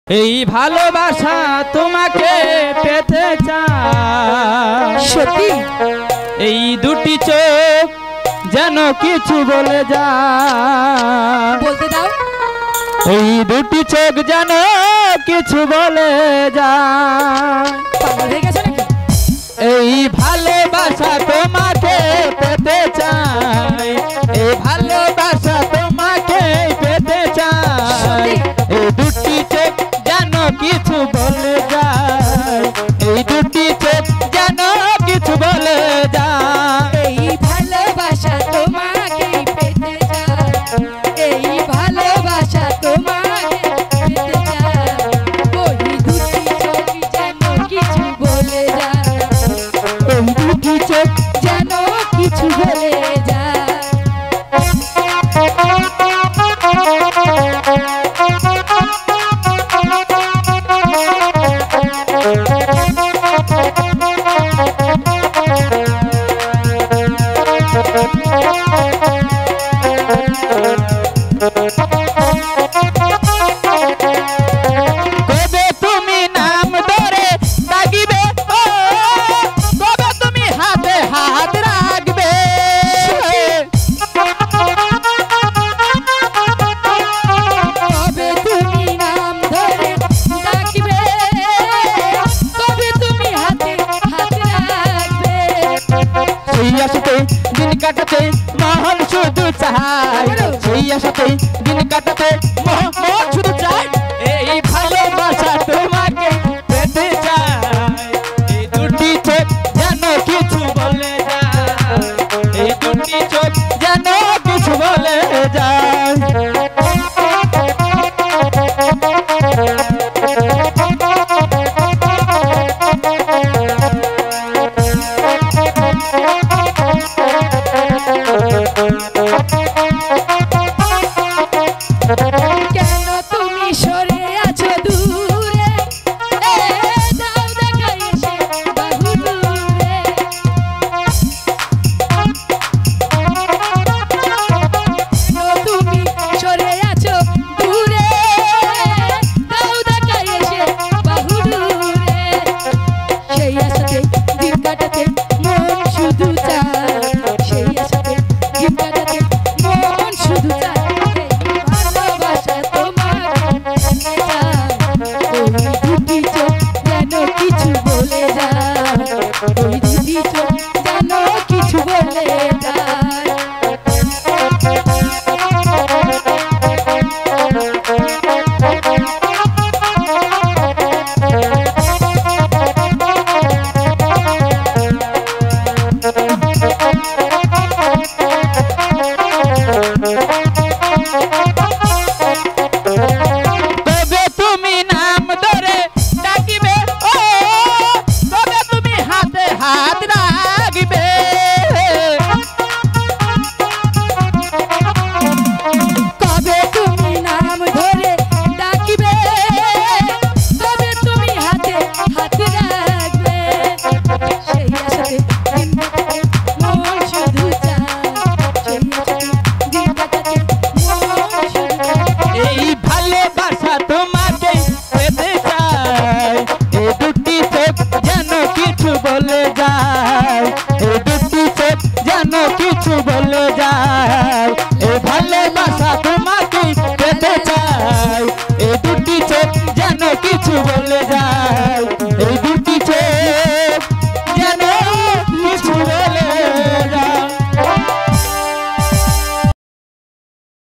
এই ভালোবাসা তোমাকে পেতে চাই সত্যি এই দুটি চোখ যেন কিছু বলে যায় বলতে দাও এই দুটি চোখ যেন কিছু বলে যায় পাগল হয়ে গেছো নাকি এই ভালোবাসা তোমাকে পেতে চাই এই ভালোবাসা তোমাকে পেতে চাই এই দুটি চোখ যেন কিছু বলে যায় এই দুটি চোখ যেন কিছু বলে যায় এই ভালোবাসা তোমাকে পেতে চাই এই ভালোবাসা তোমাকে পেতে চাই ওই দুটি চোখ যেন কিছু বলে যায় ওই দুটি চোখ যেন কিছু বলে যায় কবে তুমি নাম ধরে ডাকিবে ও কবে তুমি হাতে হাত রাখবে কবে তুমি নাম ধরে ডাকবে কবে তুমি হাতে হাত রাখবে সেই আশাতে দিন কাটাতে মহল শুধু চাই সেই আশাতে দিন কাটাতে মহল শুধু চাই এই ভালোবাসা তোমাকে পেতে চাই এই দুটি চোখ যেন কিছু বলে যায় এই দুটি চোখ যেন কিছু বলে যায় কেন তুমি সরে আছো দূরে দাও দেখা এসে বাহু দূরে কেন তুমি সরে আছো দূরে দাও দেখা এসে বাহু দূরে সেই আশাতে দিন কাটাতে মন শুধু চায় সেই আশাতে দিন কাটাতে মন শুধু চায় ভালোবাসা তোমাকে চায় ওই দুটি চোখ যেন কিছু বলে যায় ওই দুটি চোখ যেন কিছু বলে যায় কবে তুমি নাম ধরে ডাকিবে ও কবে তুমি হাতে হাত রাখবে কবে তুমি নাম ধরে ডাকিবে কবে তুমি হাতে হাত রাখবে সেই আশাতে দিন কাটাতে মন শুধু চায় সেই আশাতে দিন কাটাতে মন শুধু চায় এই ভালোবাসা তোমাকে পেতে চাই এই দুটি চোখ যেন কিছু বলে যায় এই দুটি চোখ যেন কিছু বলে যায় এই ভালোবাসা তোমাকে পেতে চাই এই দুটি চোখ যেন কিছু বলে যায়।